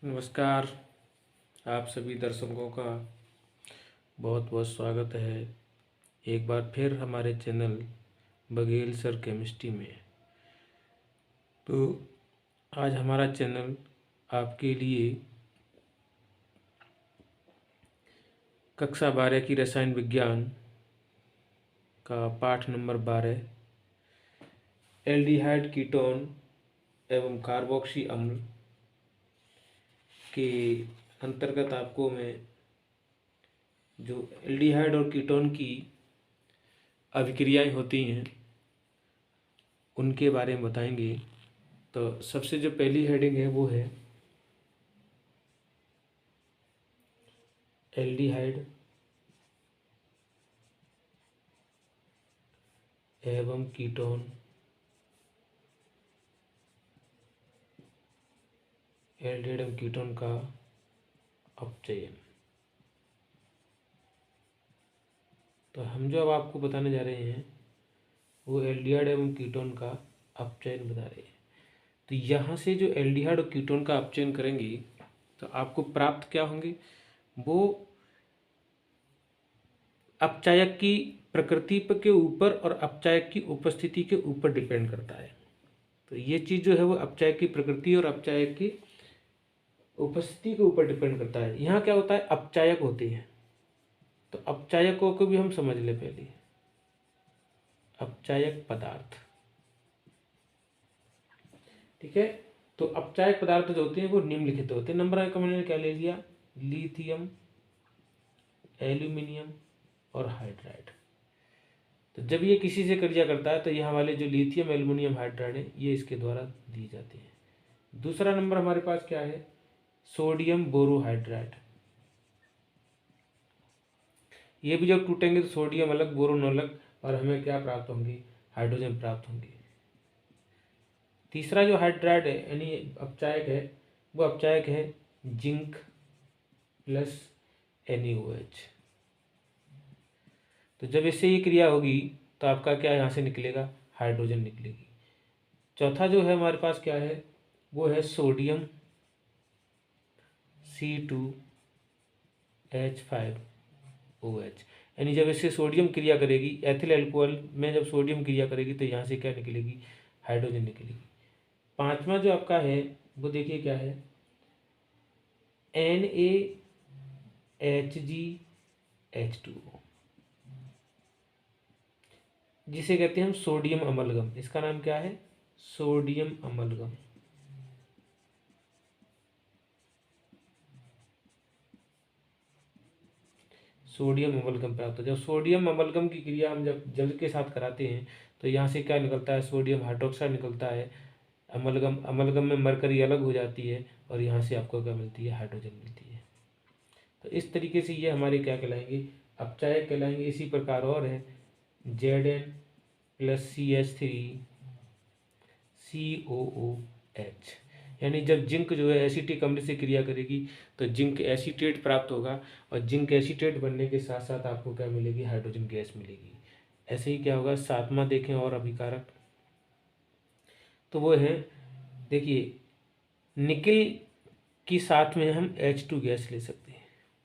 नमस्कार। आप सभी दर्शकों का बहुत बहुत स्वागत है एक बार फिर हमारे चैनल बघेल सर केमिस्ट्री में। तो आज हमारा चैनल आपके लिए कक्षा 12 की रसायन विज्ञान का पाठ नंबर 12 एल्डिहाइड कीटोन एवं कार्बोक्सी अम्ल के अंतर्गत आपको मैं जो एल्डिहाइड और कीटोन की अभिक्रियाएं होती हैं उनके बारे में बताएंगे। तो सबसे जो पहली हेडिंग है वो है एल्डिहाइड एवं कीटोन एल्डिहाइड एवं कीटोन का अपचयन। तो हम जो अब आपको बताने जा रहे हैं वो एल्डिहाइड एवं कीटोन का अपचयन बता रहे हैं। तो यहाँ से जो एल्डिहाइड और कीटोन का अपचयन करेंगे तो आपको प्राप्त क्या होंगे, वो अपचायक की प्रकृति के ऊपर और अपचायक की उपस्थिति के ऊपर डिपेंड करता है। तो ये चीज़ जो है वो अपचायक की प्रकृति और अपचायक की उपस्थिति के ऊपर डिपेंड करता है। यहाँ क्या होता है, अपचायक होते हैं। तो अपचायकों को भी हम समझ ले पहले। अपचायक पदार्थ, ठीक है। तो अपचायक पदार्थ जो होते हैं वो निम्नलिखित होते हैं। नंबर 1 मैंने क्या ले लिया, लिथियम, एल्यूमिनियम और हाइड्राइड। तो जब ये किसी से क्रिया करता है तो यहाँ वाले जो लिथियम एल्यूमिनियम हाइड्राइड है ये इसके द्वारा दी जाती है। दूसरा नंबर हमारे पास क्या है, सोडियम बोरोहाइड्राइड। ये भी जब टूटेंगे तो सोडियम अलग बोरोन अलग और हमें क्या प्राप्त होंगी, हाइड्रोजन प्राप्त होंगी। तीसरा जो हाइड्राइड है यानी अपचायक है वो अपचायक है जिंक प्लस NaOH। तो जब इससे ये क्रिया होगी तो आपका क्या यहाँ से निकलेगा, हाइड्रोजन निकलेगी। चौथा जो है हमारे पास क्या है वो है सोडियम C2H5OH। यानी जब इससे सोडियम क्रिया करेगी, एथिल अल्कोहल में जब सोडियम क्रिया करेगी तो यहाँ से क्या निकलेगी, हाइड्रोजन निकलेगी। पांचवा जो आपका है वो देखिए क्या है, NaHgH2O, जिसे कहते हैं हम सोडियम अमलगम। इसका नाम क्या है, सोडियम अमलगम। सोडियम अमलगम प्राप्त हो। जब सोडियम अमलगम की क्रिया हम जब जल के साथ कराते हैं तो यहाँ से क्या निकलता है, सोडियम हाइड्रोक्साइड निकलता है। अमलगम अमलगम में मरकरी अलग हो जाती है और यहाँ से आपको क्या मिलती है, हाइड्रोजन मिलती है। तो इस तरीके से ये हमारे क्या कहलाएंगे, अपचायक कहलाएंगे। इसी प्रकार और है Zn+CH3COOH। यानी जब जिंक जो है एसिटिक अम्ल से क्रिया करेगी तो जिंक एसीटेट प्राप्त होगा और जिंक एसीटेट बनने के साथ साथ आपको क्या मिलेगी, हाइड्रोजन गैस मिलेगी। ऐसे ही क्या होगा, सातवां देखें और अभिकारक, तो वो है देखिए निकिल की साथ में हम H2 गैस ले सकते हैं।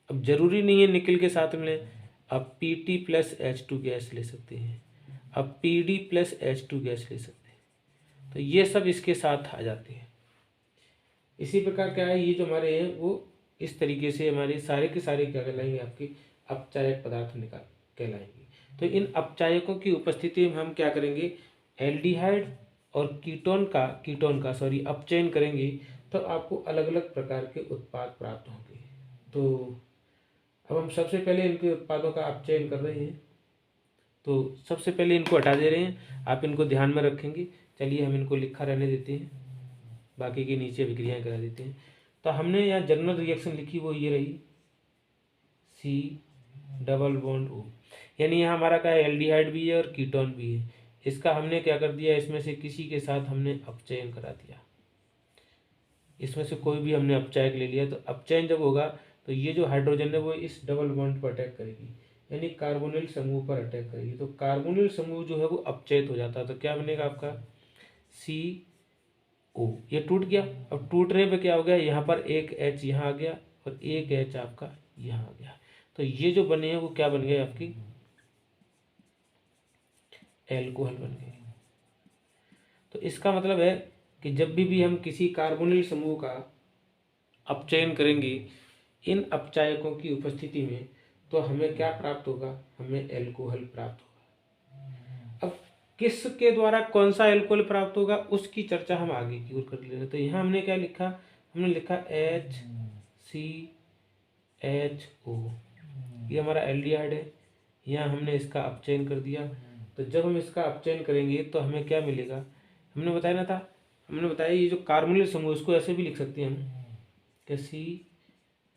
अब जरूरी नहीं है निकिल के साथ में लें, अब Pt+H2 गैस ले सकते हैं, अब Pd+H2 गैस ले सकते हैं। तो ये सब इसके साथ आ जाते हैं। इसी प्रकार क्या है, ये जो हमारे हैं वो इस तरीके से हमारे सारे के सारे क्या कहलाएंगे, आपके अपचायक पदार्थ निकाल कहलाएंगे। तो इन अपचायकों की उपस्थिति में हम क्या करेंगे, एल्डिहाइड और कीटोन का अपचयन करेंगे तो आपको अलग अलग प्रकार के उत्पाद प्राप्त होंगे। तो अब हम सबसे पहले इनके उत्पादों का अपचयन कर रहे हैं। तो सबसे पहले इनको हटा दे रहे हैं, आप इनको ध्यान में रखेंगे। चलिए हम इनको लिखा रहने देते हैं, बाकी के नीचे अभिक्रियाएं करा देते हैं। तो हमने यहाँ जनरल रिएक्शन लिखी वो ये रही C≡O। यानी यहाँ हमारा क्या है, एल्डिहाइड भी है और कीटोन भी है। इसका हमने क्या कर दिया, इसमें से किसी के साथ हमने अपचयन करा दिया। इसमें से कोई भी हमने अपचायक ले लिया। तो अपचयन जब होगा तो ये जो हाइड्रोजन है वो इस डबल बॉन्ड पर अटैक करेगी, यानी कार्बोनिल समूह पर अटैक करेगी। तो कार्बोनिल समूह जो है वो अपचयित हो जाता है। तो क्या बनेगा आपका ओ, ये टूट गया। अब टूटने पे क्या हो गया, यहाँ पर एक H यहाँ आ गया और एक H आपका यहाँ आ गया। तो ये जो बने हैं वो क्या बन गए, आपकी एल्कोहल बन गए। तो इसका मतलब है कि जब भी हम किसी कार्बोनिल समूह का अपचयन करेंगे इन अपचायकों की उपस्थिति में, तो हमें क्या प्राप्त होगा, हमें एल्कोहल प्राप्त होगा। अब किसके द्वारा कौन सा एल्कोहल प्राप्त होगा उसकी चर्चा हम आगे की ओर कर ले रहे हैं। तो यहाँ हमने क्या लिखा, हमने लिखा HCHO, ये हमारा एल्डिहाइड है। यहाँ हमने इसका अपचयन कर दिया। तो जब हम इसका अपचयन करेंगे तो हमें क्या मिलेगा, हमने बताया ना था, हमने बताया ये जो कार्बोनिल समूह इसको ऐसे भी लिख सकते हैं हम कि C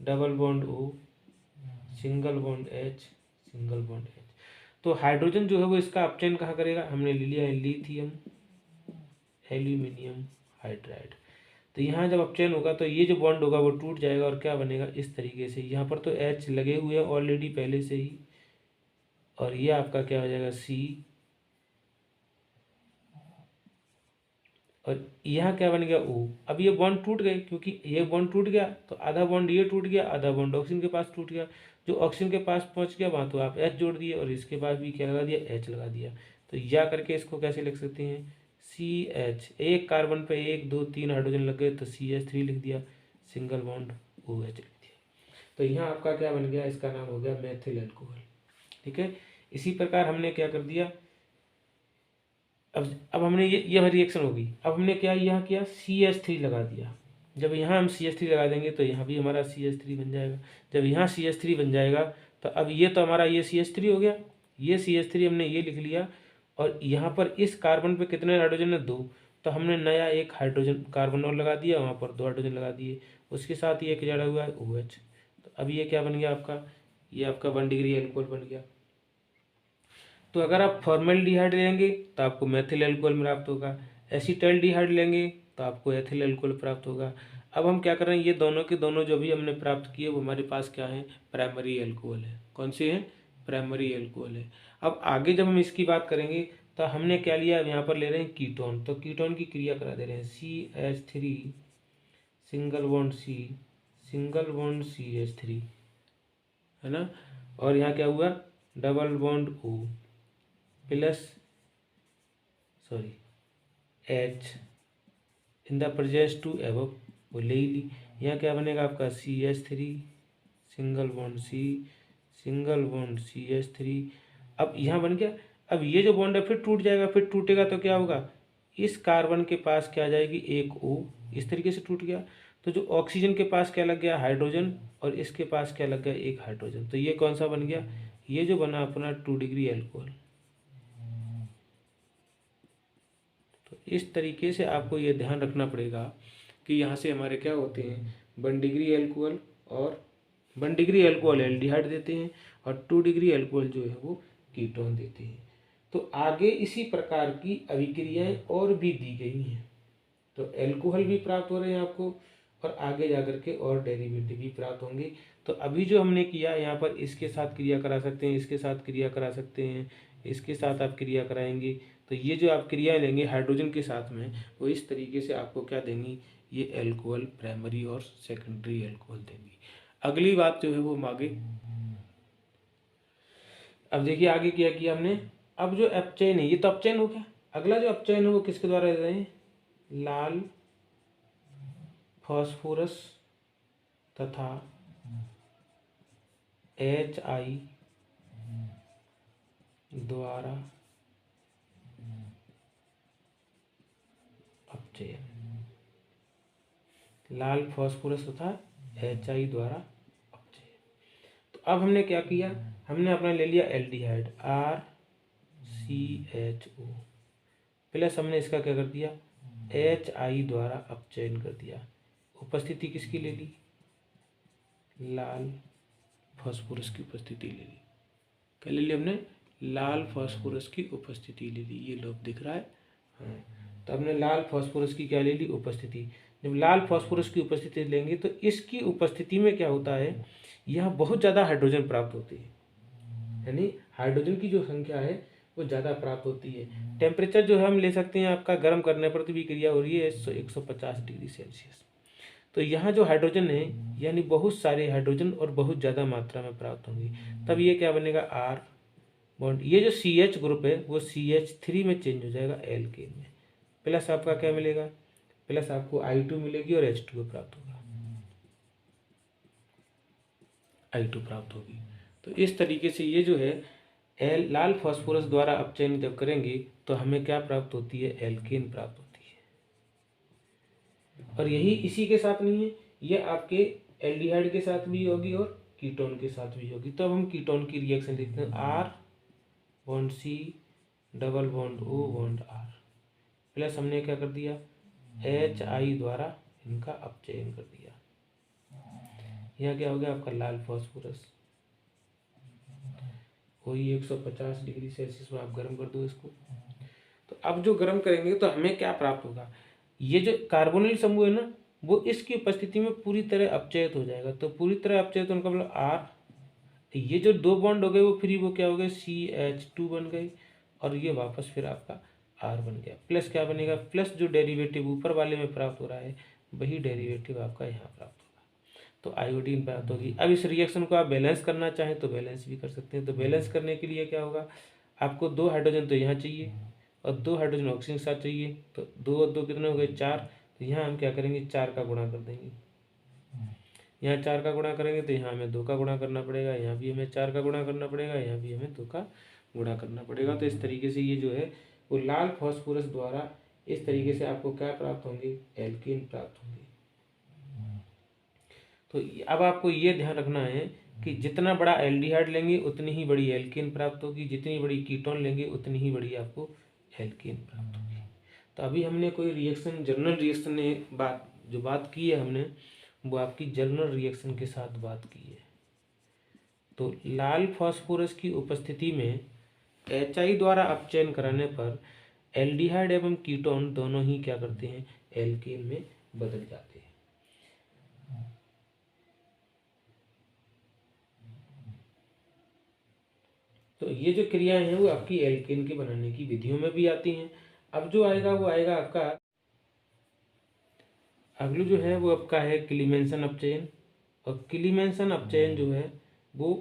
double bond O single bond H single bond H। तो हाइड्रोजन जो है वो इसका अपचयन कहाँ करेगा, हमने ले लिया लिथियम एल्यूमिनियम हाइड्राइड। तो यहाँ जब अपचयन होगा तो ये जो बॉन्ड होगा वो टूट जाएगा और क्या बनेगा, इस तरीके से। यहाँ पर तो H लगे हुए हैं ऑलरेडी पहले से ही, और ये आपका क्या हो जाएगा C, और यहाँ क्या बन गया O। अब ये बॉन्ड टूट गए, क्योंकि ये बॉन्ड टूट गया तो आधा बॉन्ड ये टूट गया, आधा बॉन्ड ऑक्सीजन के पास टूट गया। जो ऑक्सीजन के पास पहुँच गया वहाँ तो आप H जोड़ दिए और इसके पास भी क्या लगा दिया, H लगा दिया। तो या करके इसको कैसे लिख सकते हैं, CH, एक कार्बन पे 1 2 3 हाइड्रोजन लग गए तो CH3 लिख दिया, सिंगल बॉन्ड OH लिख दिया। तो यहाँ आपका क्या बन गया, इसका नाम हो गया मेथिल अल्कोहल। ठीक है। इसी प्रकार हमने क्या कर दिया, अब हमने ये हमारी रिएक्शन होगी। अब हमने क्या यहाँ किया, CH3 लगा दिया। जब यहाँ हम CH3 लगा देंगे तो यहाँ भी हमारा CH3 बन जाएगा। जब यहाँ CH3 बन जाएगा तो अब ये तो हमारा ये CH3 हो गया, ये CH3 हमने ये लिख लिया, और यहाँ पर इस कार्बन पे कितने हाइड्रोजन है, 2। तो हमने नया एक हाइड्रोजन कार्बन और लगा दिया, वहाँ पर 2 हाइड्रोजन लगा दिए, उसके साथ ही एक जड़ा हुआ है OH। तो अब ये क्या बन गया आपका, ये आपका 1 डिग्री अल्कोहल बन गया। तो अगर आप फॉर्मेल्डिहाइड लेंगे तो आपको मेथिल अल्कोहल प्राप्त होगा, एसिटाल्डिहाइड लेंगे तो आपको एथिल अल्कोहल प्राप्त होगा। अब हम क्या कर रहे हैं, ये दोनों के दोनों जो भी हमने प्राप्त किए वो हमारे पास क्या है, प्राइमरी अल्कोहल है। कौन सी है, प्राइमरी अल्कोहल है। अब आगे जब हम इसकी बात करेंगे तो हमने क्या लिया, यहाँ पर ले रहे हैं कीटोन। तो कीटोन की क्रिया करा दे रहे हैं, CH3 single bond C single bond CH3, है ना। और यहाँ क्या हुआ, double bond O plus H in the presence to above, वो ले ही ली। यहाँ क्या बनेगा आपका CH3 single bond C single bond CH3। अब यहाँ बन गया। अब ये जो बॉन्ड है फिर टूट जाएगा, फिर टूटेगा तो क्या होगा, इस कार्बन के पास क्या आ जाएगी, एक O, इस तरीके से टूट गया। तो जो ऑक्सीजन के पास क्या लग गया, हाइड्रोजन, और इसके पास क्या लग गया, एक हाइड्रोजन। तो ये कौन सा बन गया, ये जो बना अपना 2 डिग्री अल्कोहल। तो इस तरीके से आपको ये ध्यान रखना पड़ेगा कि यहाँ से हमारे क्या होते हैं, 1 डिग्री अल्कोहल, और 1 डिग्री अल्कोहल एल्डिहाइड देते हैं, और 2 डिग्री अल्कोहल जो है वो कीटोन देते हैं। तो आगे इसी प्रकार की अभिक्रियाएं और भी दी गई हैं। तो एल्कोहल भी प्राप्त हो रहे हैं आपको, और आगे जाकर के और डेरिवेटिव भी प्राप्त होंगे। तो अभी जो हमने किया यहाँ पर, इसके साथ क्रिया करा सकते हैं, इसके साथ क्रिया करा सकते हैं, इसके साथ आप क्रिया कराएंगे। तो ये जो आप क्रिया लेंगे हाइड्रोजन के साथ में, वो इस तरीके से आपको क्या देंगी, ये एल्कोहल प्राइमरी और सेकेंडरी एल्कोहल देंगी। अगली बात जो है वो हम आगे, अब देखिए आगे क्या किया हमने। अब जो अपचयन है, ये तो अपचयन हो गया। अगला जो अपचयन है वो किसके द्वारा दे रहे हैं, लाल फास्फोरस तथा HI द्वारा अपचयन, लाल फास्फोरस तथा HI द्वारा अपचयन। तो अब हमने क्या किया, हमने अपना ले लिया एल्डिहाइड RCHO प्लस हमने इसका क्या कर दिया, HI द्वारा अपचयन कर दिया। उपस्थिति किसकी ले ली, लाल फास्फोरस की उपस्थिति ले ली। क्या ले ली हमने, लाल फास्फोरस की उपस्थिति ले ली। ये लोग दिख रहा है, हाँ। तो हमने लाल फास्फोरस की क्या ले ली, उपस्थिति। जब लाल फास्फोरस की उपस्थिति लेंगे तो इसकी उपस्थिति में क्या होता है, यहाँ बहुत ज़्यादा हाइड्रोजन प्राप्त होती है। यानी हाइड्रोजन की जो संख्या है वो ज़्यादा प्राप्त होती है। टेम्परेचर जो है हम ले सकते हैं आपका गर्म करने पर तो भी क्रिया हो रही है 150 डिग्री सेल्सियस। तो यहाँ जो हाइड्रोजन है यानी बहुत सारे हाइड्रोजन और बहुत ज़्यादा मात्रा में प्राप्त होंगी, तब ये क्या बनेगा R बॉन्ड, ये जो CH ग्रुप है वो CH3 में चेंज हो जाएगा एल्केन में, प्लस आपका क्या मिलेगा, प्लस आपको I2 मिलेगी और H2O प्राप्त होगा, I2 प्राप्त होगी। तो इस तरीके से ये जो है लाल फास्फोरस द्वारा अपचयन जब करेंगे तो हमें क्या प्राप्त होती है, एल्केन प्राप्त होती है। और यही इसी के साथ नहीं है, ये आपके एल्डिहाइड के साथ भी होगी और कीटोन के साथ भी होगी। तो अब हम कीटोन की रिएक्शन देखते हैं, R bond C double bond O bond R, plus हमने क्या कर दिया, HI द्वारा इनका अपचयन कर दिया। यहाँ क्या हो गया आपका लाल फास्फोरस, वही 150 डिग्री सेल्सियस में आप गर्म कर दो इसको। तो अब जो गर्म करेंगे तो हमें क्या प्राप्त होगा, ये जो कार्बोनिल समूह है ना वो इसकी उपस्थिति में पूरी तरह अपचयित हो जाएगा। तो पूरी तरह अपचयित होने का मतलब R, ये जो दो बॉन्ड हो गए वो फ्री, वो क्या हो गए CH2 बन गए और ये वापस फिर आपका R बन गया, प्लस क्या बनेगा, प्लस जो डेरिवेटिव ऊपर वाले में प्राप्त हो रहा है वही डेरिवेटिव आपका यहाँ प्राप्त होगा, तो आयोडीन प्राप्त होगी। अब इस रिएक्शन को आप बैलेंस करना चाहें तो बैलेंस भी कर सकते हैं। तो बैलेंस करने के लिए क्या होगा, आपको 2 हाइड्रोजन तो यहाँ चाहिए और 2 हाइड्रोजन ऑक्सीजन के साथ चाहिए, तो 2 और 2 कितने हो गए 4, तो यहाँ हम क्या करेंगे 4 का गुणा कर देंगे, यहाँ 4 का गुणा करेंगे तो यहाँ हमें 2 का गुणा करना पड़ेगा, यहाँ भी हमें 4 का गुणा करना पड़ेगा, यहाँ भी हमें 2 का गुणा करना पड़ेगा। तो इस तरीके से ये जो है वो लाल फास्फोरस द्वारा इस तरीके से आपको क्या प्राप्त होंगे, एल्केन प्राप्त होंगे। तो अब आपको ये ध्यान रखना है कि जितना बड़ा एल्डिहाइड लेंगे उतनी ही बड़ी एल्केन प्राप्त होगी, जितनी बड़ी कीटोन लेंगे उतनी ही बड़ी आपको एल्केन प्राप्त होगी। तो अभी हमने कोई रिएक्शन, जर्नल रिएक्शन ने बात की है हमने, वो आपकी जर्नल रिएक्शन के साथ बात की है। तो लाल फास्फोरस की उपस्थिति में HI द्वारा अपचयन कराने पर एल्डिहाइड एवं कीटोन दोनों ही क्या करते हैं, एल्केन में बदल जाते हैं। तो ये जो क्रियाएं हैं वो आपकी एल्केन के बनाने की विधियों में भी आती हैं। अब जो आएगा वो आएगा आपका अगला जो है वो आपका है क्लीमेंसन अपचयन। और क्लीमेंसन अपचयन जो है वो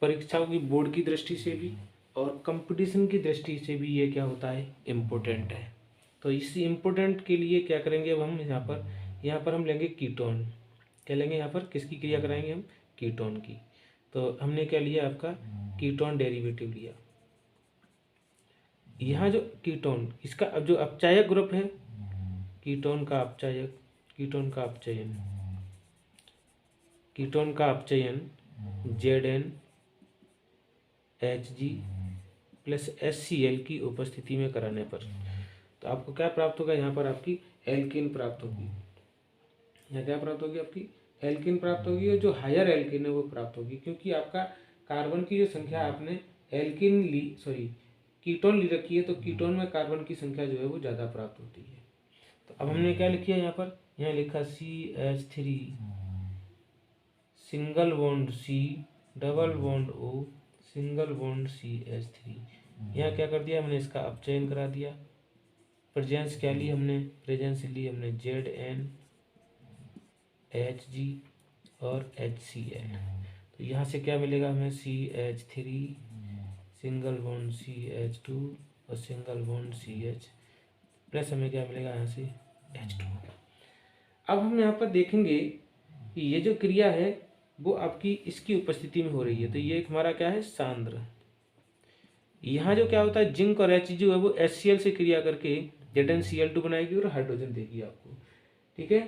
परीक्षाओं की बोर्ड की दृष्टि से भी और कंपटीशन की दृष्टि से भी ये क्या होता है, इम्पोर्टेंट है। तो इस इम्पोर्टेंट के लिए क्या करेंगे, अब हम यहाँ पर हम लेंगे कीटोन, क्या लेंगे यहाँ पर, किसकी क्रिया कराएंगे हम, कीटोन की। तो हमने क्या लिया, आपका कीटोन डेरिवेटिव लिया। यहाँ जो कीटोन, इसका अब जो अपचायक ग्रुप है, कीटोन का अपचायक, कीटोन का अपचयन, कीटोन का अपचयन ZnHg प्लस HCl की उपस्थिति में कराने पर तो आपको क्या प्राप्त होगा, यहाँ पर आपकी एल्केन प्राप्त होगी। यहाँ क्या प्राप्त होगी, आपकी एल्केन प्राप्त होगी, और जो हायर एल्केन है वो प्राप्त होगी, क्योंकि आपका कार्बन की जो संख्या आपने एल्केन ली, सॉरी कीटोन ली रखी है, तो कीटोन में कार्बन की संख्या जो है वो ज़्यादा प्राप्त होती है। तो अब हमने क्या लिखा है यहाँ पर, यहाँ लिखा CH3 single bond C double bond O single bond CH3। यहाँ क्या कर दिया हमने, इसका अपचयन करा दिया। प्रेजेंस क्या ली हमने, प्रेजेंस ली हमने ZnHg और HCl। तो यहाँ से क्या मिलेगा हमें, CH3 सिंगल बॉन्ड CH2 और सिंगल बॉन्ड CH प्लस हमें क्या मिलेगा यहाँ से H2। अब हम यहाँ पर देखेंगे कि ये जो क्रिया है वो आपकी इसकी उपस्थिति में हो रही है। तो ये एक हमारा क्या है, सांद्र। यहाँ जो क्या होता है, जिंक और H जो है वो HCl से क्रिया करके ZnCl2 बनाएगी और हाइड्रोजन देगी आपको, ठीक है।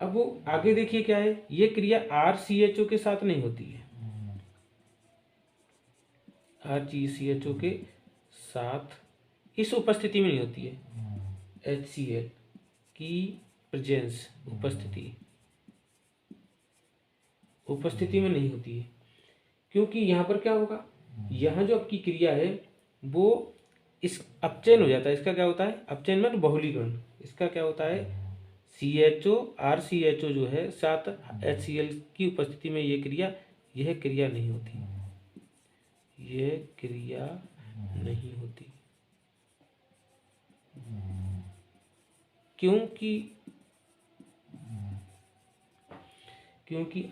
अब वो आगे देखिए क्या है, ये क्रिया RCHO के साथ नहीं होती है, RCHO के साथ इस उपस्थिति में नहीं होती है, HCl की प्रेजेंस, उपस्थिति में नहीं होती है। क्योंकि यहाँ पर क्या होगा, यहाँ जो आपकी क्रिया है वो इस अपचयन हो जाता है। इसका क्या होता है, अपचयन में बहुलीकरण, इसका क्या होता है CHO RCHO जो है साथ HCl की उपस्थिति में यह क्रिया नहीं होती, ये क्रिया नहीं होती, क्योंकि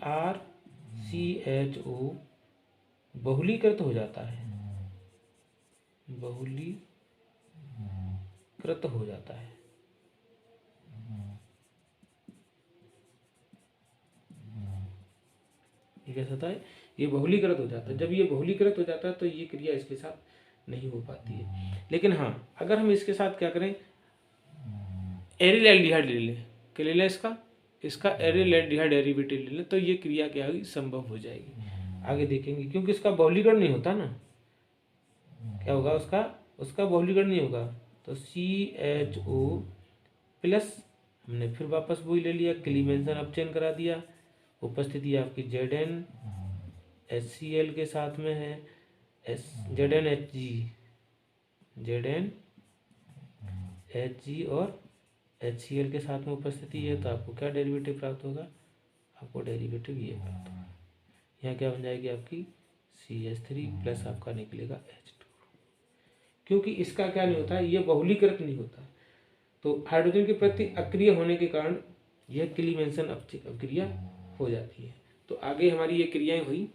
RCHO बहुलीकृत हो जाता है, बहुलीकृत हो जाता है। ये कैसा होता है? ये बहुलीकृत हो जाता है। जब ये बहुलीकृत हो जाता है तो ये क्रिया इसके साथ नहीं हो पाती है। लेकिन हाँ, अगर हम इसके साथ क्या करें, एरिल एल्डिहाइड ले लें, क्या ले लें, इसका एरिल एल्डिहाइड डेरिवेटिव ले लें, तो ये क्रिया क्या होगी, संभव हो जाएगी। आगे देखेंगे, क्योंकि इसका बहुलीकरण नहीं होता ना, क्या होगा उसका बहुलीकरण नहीं होगा। तो CHO प्लस, हमने फिर वापस वही ले लिया, क्लीमेंसन अपचयन करा दिया, उपस्थिति आपकी ZnHCl के साथ में है, ZnHG और HCl के साथ में उपस्थिति है। तो आपको क्या डेरिवेटिव प्राप्त होगा, आपको डेरिवेटिव ये प्राप्त होगा। यहाँ क्या बन जाएगी आपकी CH3 प्लस आपका निकलेगा H2, क्योंकि इसका क्या नहीं होता है, ये बहुलीकृत नहीं होता, तो हाइड्रोजन के प्रति अक्रिय होने के कारण यह क्लीमेंसन अपक्रिया हो जाती है। तो आगे हमारी ये क्रियाएं हुई,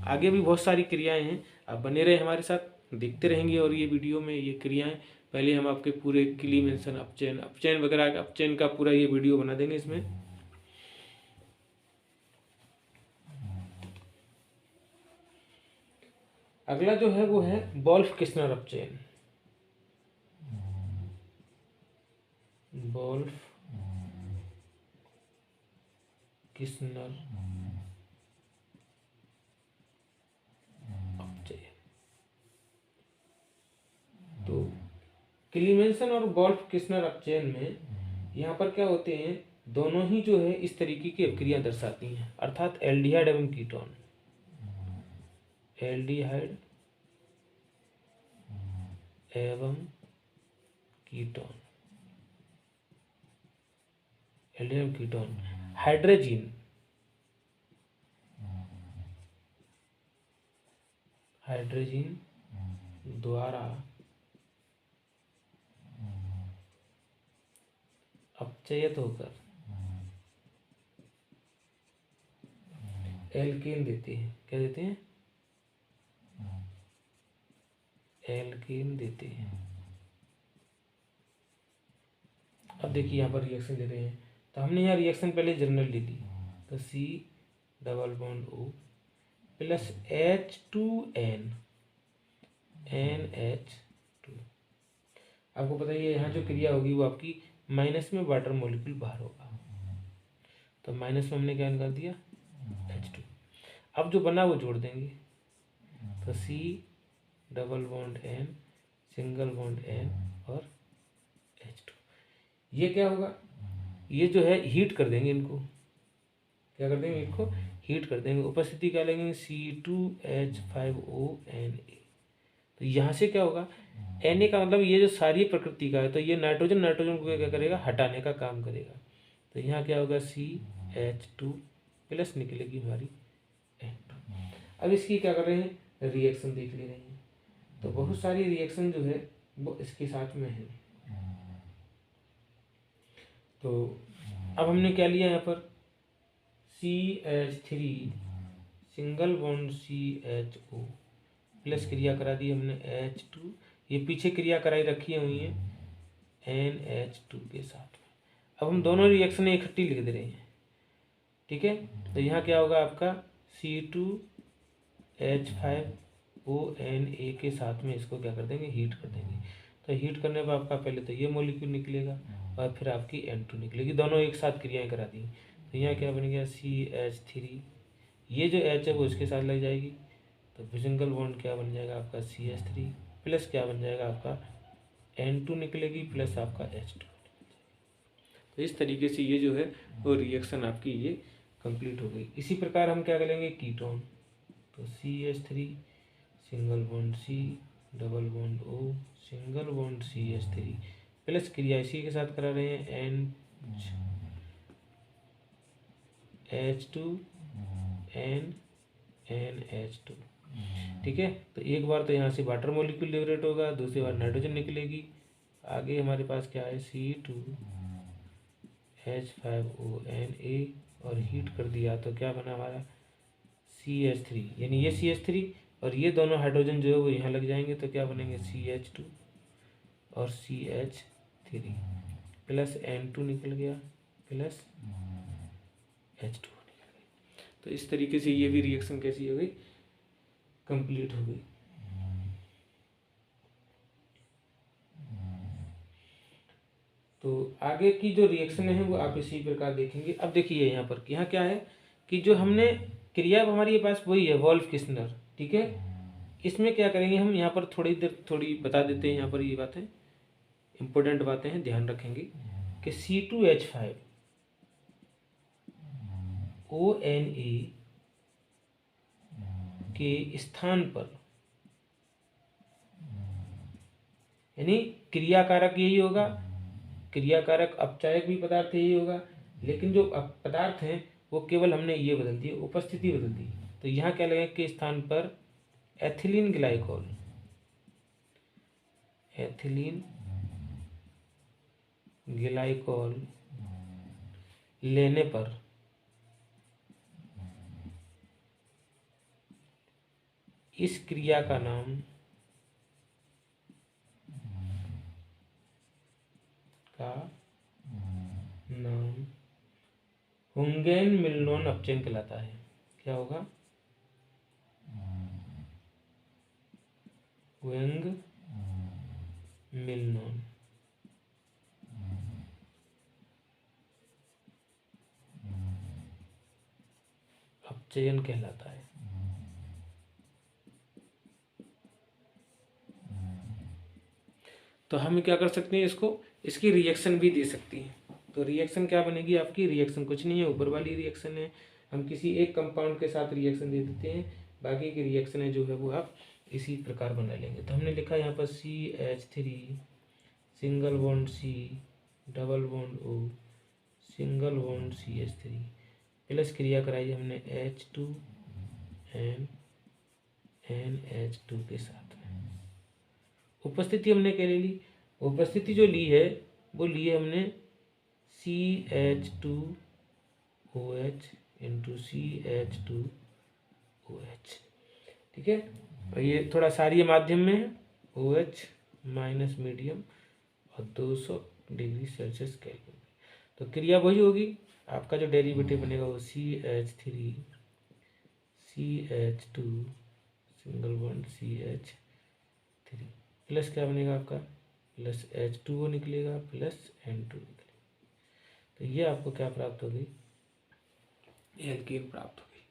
आगे भी बहुत सारी क्रियाएं हैं, आप बने रहे हमारे साथ, देखते रहेंगे। और ये वीडियो में ये क्रियाएं, पहले हम आपके पूरे क्लीमेंसन अपचयन वगैरह अपचयन का पूरा ये वीडियो बना देंगे इसमें। अगला जो है वो है वोल्फ किस्नर अपचयन। वोल्फ किस्नर अपचयन। तो क्लीमेंसन और वोल्फ किस्नर अपचयन में यहाँ पर क्या होते हैं, दोनों ही जो है इस तरीके की अभिक्रिया दर्शाती हैं, अर्थात एल्डिहाइड एवं कीटोन, एल्डिहाइड एवं कीटोन, एल्डिहाइड कीटोन हाइड्रोजन द्वारा अपचयित होकर एल्केन देते हैं। क्या देते हैं, एल्केन देते हैं। अब देखिए यहाँ पर रिएक्शन दे रहे हैं, तो हमने यहाँ रिएक्शन पहले जनरल ले ली, तो C♯O प्लस H2N NH2। आपको पता है यहाँ जो क्रिया होगी वो आपकी माइनस में वाटर मॉलिक्यूल बाहर होगा, तो माइनस में हमने क्या कर दिया H2। अब जो बना वो जोड़ देंगे, तो C♯N सिंगल बॉन्ड N और H2। ये क्या होगा, ये जो है हीट कर देंगे इनको, क्या कर देंगे, इनको हीट कर देंगे। उपस्थिति क्या लेंगे, C2H5ONA। तो यहाँ से क्या होगा, Na का मतलब ये जो सारी प्रकृति का है, तो ये नाइट्रोजन को क्या करेगा, हटाने का काम करेगा। तो यहाँ क्या होगा, CH2 प्लस निकलेगी हमारी N2। अब इसकी क्या कर रहे हैं, रिएक्शन देख ले रहे हैं। तो बहुत सारी रिएक्शन जो है वो इसके साथ में है। तो अब हमने क्या लिया यहाँ पर, CH3 single bond CHO plus क्रिया करा दी हमने H2, ये पीछे क्रिया कराई रखी हुई है NH2 के साथ में। अब हम दोनों रिएक्शन इकट्ठी लिख दे रहे हैं, ठीक है। तो यहाँ क्या होगा आपका C2H5ONA के साथ में इसको क्या कर देंगे, हीट कर देंगे। तो हीट करने पर आपका पहले तो ये मॉलिक्यूल निकलेगा और फिर आपकी N2 निकलेगी, दोनों एक साथ क्रियाएं करा दी। तो यहाँ क्या बन गया, CH3, ये जो H है वो इसके साथ लग जाएगी, तो सिंगल बॉन्ड क्या बन जाएगा आपका CH3 प्लस क्या बन जाएगा आपका N2 निकलेगी प्लस आपका H2। तो इस तरीके से ये जो है वो रिएक्शन आपकी ये कंप्लीट हो गई। इसी प्रकार हम क्या करेंगे, कीटोन, तो CH3 single bond C double bond O single bond CH3 plus क्रिया इसी के साथ करा रहे हैं NH2 NH2 ठीक है। तो एक बार तो यहाँ से वाटर मॉलिक्यूल लिबरेट होगा, दूसरी बार नाइट्रोजन निकलेगी। आगे हमारे पास क्या है, C2H5ONA, और हीट कर दिया तो क्या बना हमारा CH3, यानी ये CH3 और ये दोनों हाइड्रोजन जो है वो यहाँ लग जाएंगे तो क्या बनेंगे CH2 और CH3 प्लस N2 निकल गया प्लस H2 निकल गया। तो इस तरीके से ये भी रिएक्शन कैसी हो गई, कंप्लीट हो गई। तो आगे की जो रिएक्शन है वो आप इसी प्रकार देखेंगे। अब देखिए यहाँ पर, यहाँ क्या है कि जो हमने क्रिया हमारे पास वही है वोल्फ किस्नर, ठीक है। इसमें क्या करेंगे हम, यहाँ पर थोड़ी देर थोड़ी बता देते हैं, यहाँ पर ये बातें इंपॉर्टेंट बातें हैं, ध्यान रखेंगे कि C2H5ONA के स्थान पर, यानी क्रियाकारक यही होगा, क्रियाकारक अपचायक भी पदार्थ यही होगा, लेकिन जो पदार्थ हैं वो केवल हमने ये बदल दी, उपस्थिति बदल दी। तो यहाँ क्या लगेगा कि स्थान पर एथिलीन ग्लाइकोल, एथिलीन ग्लाइकोल लेने पर इस क्रिया का नाम हुंगेन मिलनोन अपचयन कहलाता है। क्या होगा, हुएंग मिलनोन अपचयन कहलाता है। तो हम क्या कर सकते हैं, इसको इसकी रिएक्शन भी दे सकती हैं। तो रिएक्शन क्या बनेगी आपकी, रिएक्शन कुछ नहीं है, ऊपर वाली रिएक्शन है, हम किसी एक कंपाउंड के साथ रिएक्शन दे देते हैं, बाकी की रिएक्शन है जो है वो आप इसी प्रकार बना लेंगे। तो हमने लिखा यहाँ पर CH3 single bond C double bond O single bond CH3 plus क्रिया कराई हमने H2 NH2 के साथ। उपस्थिति हमने क्या ले ली, उपस्थिति जो ली है वो ली है हमने CH2OH इंटू CH2OH, ठीक है। और ये थोड़ा सारी माध्यम में है, OH माइनस मीडियम और 200 डिग्री सेल्सियस केल्विन। तो क्रिया वही होगी, आपका जो डेरिवेटिव बनेगा वो CH3 CH2 single bond CH3 plus क्या बनेगा आपका प्लस H2O निकलेगा प्लस N2 निकलेगा। तो ये आपको क्या प्राप्त हो गई, एल्केन प्राप्त हो गई।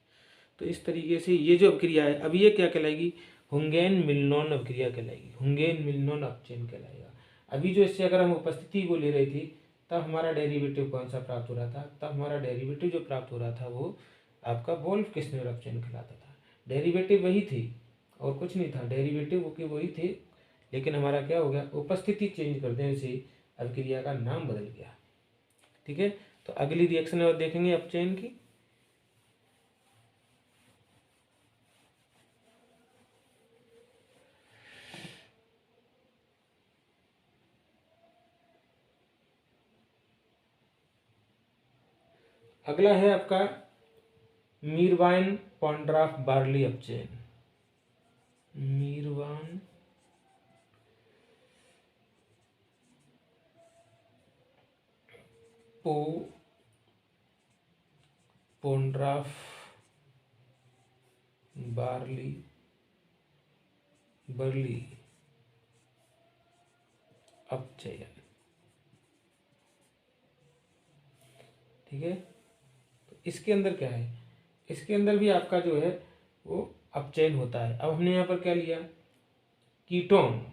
तो इस तरीके से ये जो अभिक्रिया है, अब ये क्या कहलाएगी, हुंगेन मिलनोन अभिक्रिया कहलाएगी, हुंगेन मिलनोन अपचयन कहलाएगा। अभी जो इससे अगर हम उपस्थिति को ले रहे थे तब हमारा डेरिवेटिव कौन सा प्राप्त हो रहा था, तब हमारा डेरिवेटिव जो प्राप्त हो रहा था वो आपका वोल्फ किस्नर अपचयन कहलाता था। डेरिवेटिव वही थी और कुछ नहीं था, डेरिवेटिव के वही थे, लेकिन हमारा क्या हो गया, उपस्थिति चेंज कर देने से अभिक्रिया का नाम बदल गया, ठीक है। तो अगली रिएक्शन और देखेंगे अपचयन की। अगला है आपका मीरवाइन पॉन्ड्राफ बार्ली अपचयन। मीरवान पॉन्ड्राफ बार्ली बर्ली अपचयन, ठीक है। तो इसके अंदर क्या है, इसके अंदर भी आपका जो है वो अपचयन होता है। अब हमने यहाँ पर क्या लिया, कीटोन,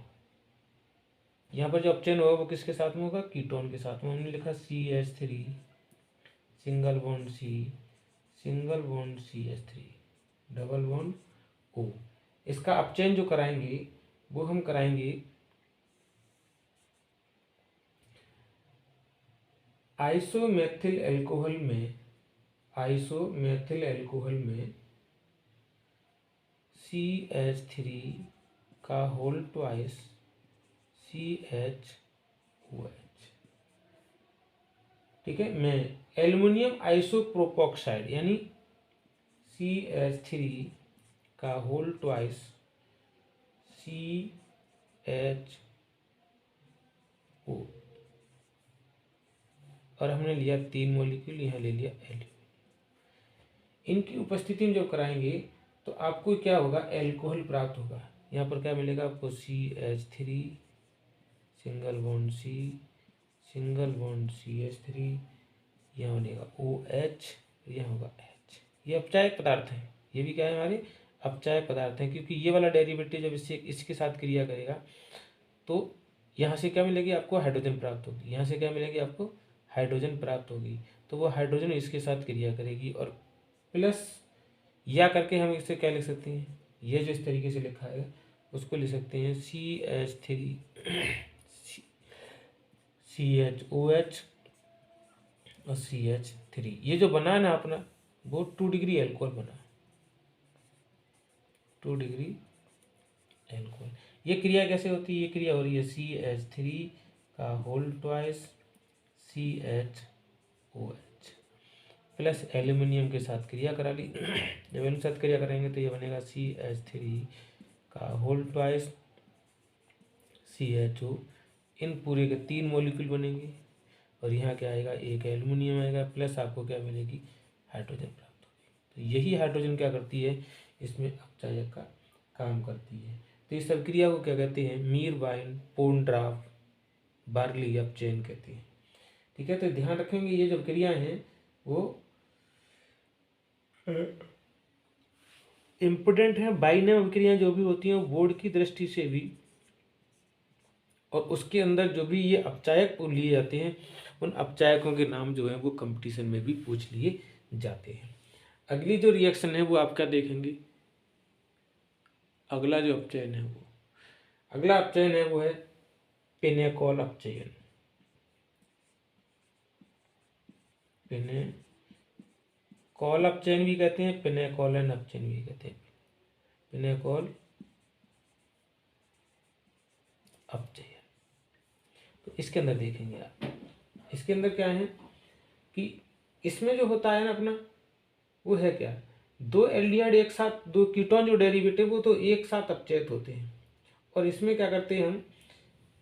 यहाँ पर जो अपचयन होगा वो किसके साथ में होगा, कीटोन के साथ में। हमने लिखा CH3 single bond C single bond CH3 double bond O। इसका अपचयन जो कराएंगे वो हम कराएंगे आइसोमेथिल एल्कोहल में, आइसोमेथिल एल्कोहल में CH3 का होल ट्वाइस CHOH। ठीक है, मैं एल्युमिनियम आइसोप्रोपोक्साइड यानी CH3 का होल ट्वाइस CHO, और हमने लिया 3 मॉलिक्यूल, यहाँ ले लिया एल्यूमिनियम। इनकी उपस्थिति में जब कराएंगे तो आपको क्या होगा, एल्कोहल प्राप्त होगा। यहाँ पर क्या मिलेगा आपको, CH3 single bond C, single bond CH3, यहाँ बनेगा OH, यहाँ होगा H। ये अपचायक पदार्थ हैं, ये भी क्या है हमारे अपचायक पदार्थ हैं, क्योंकि ये वाला डेरिवेटिव जब इसके साथ क्रिया करेगा तो यहाँ से क्या मिलेगी आपको, हाइड्रोजन प्राप्त होगी। यहाँ से क्या मिलेगी आपको, हाइड्रोजन प्राप्त होगी। तो वो हाइड्रोजन इसके साथ क्रिया करेगी, और प्लस या करके हम इसे क्या लिख सकते हैं, ये जो इस तरीके से लिखा है उसको लिख सकते हैं CH3 CHOH और CH3। ये जो बना है ना अपना, वो 2 डिग्री एल्कोहल बना, 2 डिग्री एल्कोहल। ये क्रिया कैसे होती है, ये क्रिया हो रही है CH3 का होल ट्वाइस CHOH प्लस एल्यूमिनियम के साथ क्रिया करा ली। जब एल्यूमिनियम के साथ क्रिया करेंगे तो ये बनेगा CH3 का होल ट्वाइस CHO। इन पूरे के 3 मॉलिक्यूल बनेंगे, और यहाँ क्या आएगा, एक एल्यूमिनियम आएगा, प्लस आपको क्या मिलेगी, हाइड्रोजन प्राप्त होगी। तो यही हाइड्रोजन क्या करती है, इसमें अपचायक का काम करती है। तो इस सब क्रिया को क्या कहते हैं, मीरवाइन पोंड्राफ बार्ली अपचयन कहते हैं। ठीक है, तो ध्यान रखेंगे ये जो क्रिया हैं वो इम्पोर्टेंट है। बाइनम अभिक्रियाएं जो भी होती हैं वो बोर्ड की दृष्टि से भी, और उसके अंदर जो भी ये अपचायक लिए जाते हैं उन अपचायकों के नाम जो है वो कंपटीशन में भी पूछ लिए जाते हैं। अगली जो रिएक्शन है वो आप क्या देखेंगे, अगला जो अपचयन है वो, अगला अपचयन है वो है पिनेकॉल अपचयन। पिनेकॉल अपचयन भी कहते हैं, पिनेकॉलन अपचयन भी कहते हैं, पिनेकॉल अपचयन। तो इसके अंदर देखेंगे आप, इसके अंदर क्या है कि इसमें जो होता है ना अपना, वो है क्या, 2 एल्डिहाइड एक साथ, 2 कीटोन जो डेरिवेटिव वो तो एक साथ अपचयित होते हैं। और इसमें क्या करते हैं हम,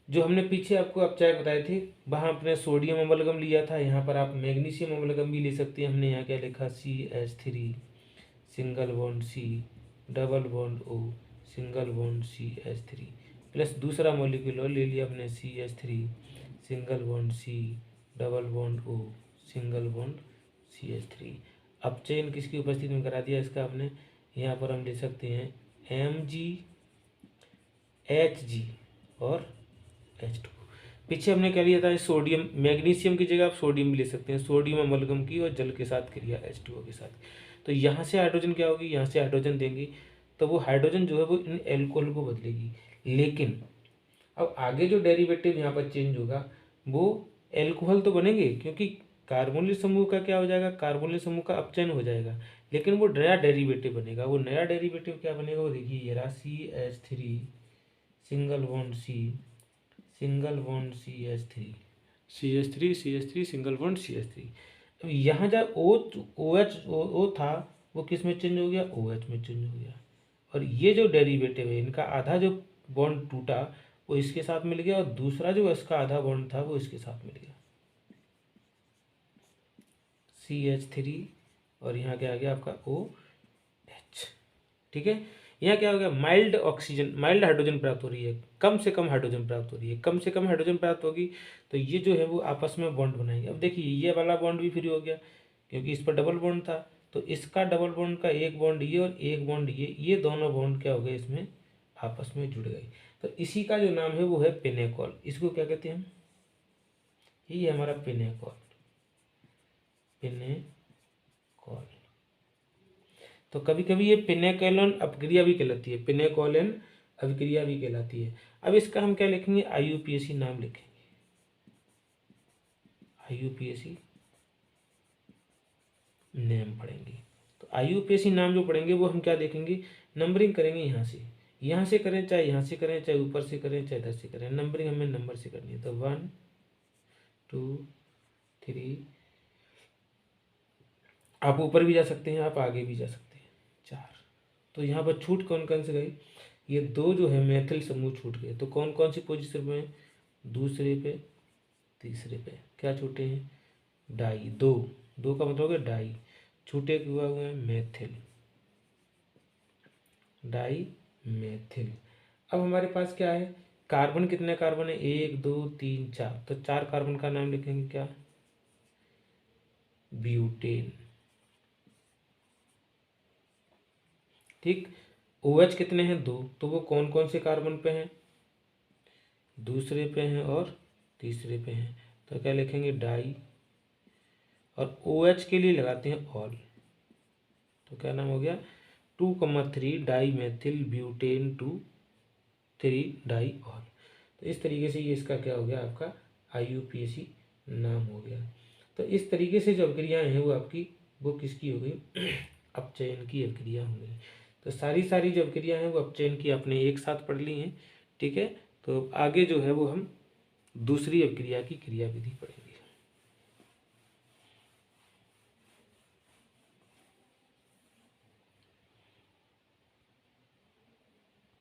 जो हमने पीछे आपको अपचायक बताए थे, वहाँ अपने सोडियम अम्लगम लिया था, यहाँ पर आप मैग्नीशियम अम्लगम भी ले सकते हैं। हमने यहाँ क्या लिखा, CH3 single bond C double bond O single bond CH3, plus दूसरा मॉलिक्यूल और ले लिया अपने CH3 single bond C double bond O single bond CH3। अपचयन किसकी उपस्थिति में करा दिया इसका हमने, यहाँ पर हम ले सकते हैं Mg Hg और H2। पीछे हमने क्या लिया था, सोडियम, मैग्नीशियम की जगह आप सोडियम भी ले सकते हैं, सोडियम अमलगम की और जल के साथ क्रिया H2O के साथ। तो यहाँ से हाइड्रोजन क्या होगी, यहाँ से हाइड्रोजन देंगे तो वो हाइड्रोजन जो है वो इन एल्कोहल को बदलेगी। लेकिन अब आगे जो डेरिवेटिव यहाँ पर चेंज होगा वो एल्कोहल तो बनेंगे, क्योंकि कार्बोनिल समूह का क्या हो जाएगा, कार्बोनिल समूह का अपचयन हो जाएगा, लेकिन वो नया डेरिवेटिव बनेगा। वो नया डेरिवेटिव क्या बनेगा, वो देखिए ये रहा CH3 single bond C single bond CH3 single bond CH3। अब यहाँ जब OH था वो किस में चेंज हो गया, OH में चेंज हो गया। और ये जो डेरिवेटिव है इनका आधा जो बॉन्ड टूटा वो इसके साथ मिल गया, और दूसरा जो इसका आधा बॉन्ड था वो इसके साथ मिल गया, CH3, और यहाँ क्या आ गया आपका OH। ठीक है, यहाँ क्या हो गया, माइल्ड ऑक्सीजन, माइल्ड हाइड्रोजन प्राप्त हो रही है, कम से कम हाइड्रोजन प्राप्त हो रही है, कम से कम हाइड्रोजन प्राप्त होगी तो ये जो है वो आपस में बॉन्ड बनाएंगे। अब देखिए ये वाला बॉन्ड भी फ्री हो गया, क्योंकि इस पर डबल बॉन्ड था, तो इसका डबल बॉन्ड का एक बॉन्ड ये और एक बॉन्ड ये दोनों बॉन्ड क्या हो गए, इसमें आपस में जुड़ गए। तो इसी का जो नाम है वो है पिनेकॉल। इसको क्या कहते हैं हम, यही है हमारा पिनेकॉल, पिनेकॉल। तो कभी कभी ये पिनेकॉलन अपक्रिया भी कहलाती है, पिनेकॉलन अभिक्रिया भी कहलाती है। अब इसका हम क्या लिखेंगे, IUPAC नाम लिखेंगे, IUPAC नेम पढ़ेंगे। तो IUPAC नाम जो पढ़ेंगे वो हम क्या देखेंगे, नंबरिंग करेंगे यहाँ से करें, चाहे यहाँ से करें, चाहे ऊपर से करें, चाहे इधर से करें, नंबरिंग हमें नंबर से करनी है। तो 1 2 3, आप ऊपर भी जा सकते हैं, आप आगे भी जा सकते हैं, 4। तो यहाँ पर छूट कौन कौन से गई, ये 2 जो है मैथिल समूह छूट गए। तो कौन कौन सी पोजीशन पे हैं, दूसरे पे, तीसरे पे क्या छूटे हैं, डाई। 2 का मतलब हो गया डाई, छूटे हुआ हुए हैं मैथिल, डाई मैथिल। अब हमारे पास क्या है, कार्बन कितने कार्बन है, 1 2 3 4। तो 4 कार्बन का नाम लिखेंगे क्या, ब्यूटेन। ठीक, OH कितने हैं, 2। तो वो कौन कौन से कार्बन पे हैं, दूसरे पे हैं और तीसरे पे हैं। तो क्या लिखेंगे, डाई, और OH के लिए लगाते हैं ऑल। तो क्या नाम हो गया, 2,3 di methyl butane 2,3 di ol. तो इस तरीके से ये इसका क्या हो गया, आपका IUPAC नाम हो गया। तो इस तरीके से जो अभिक्रियाएँ हैं वो आपकी, वो किसकी हो गई, अपचयन की अभिक्रिया हो गई। तो सारी जो अभिक्रिया हैं वो अपचयन की आपने एक साथ पढ़ ली हैं। ठीक है, तो आगे जो है वो हम दूसरी अभिक्रिया की क्रियाविधि पढ़ेंगे।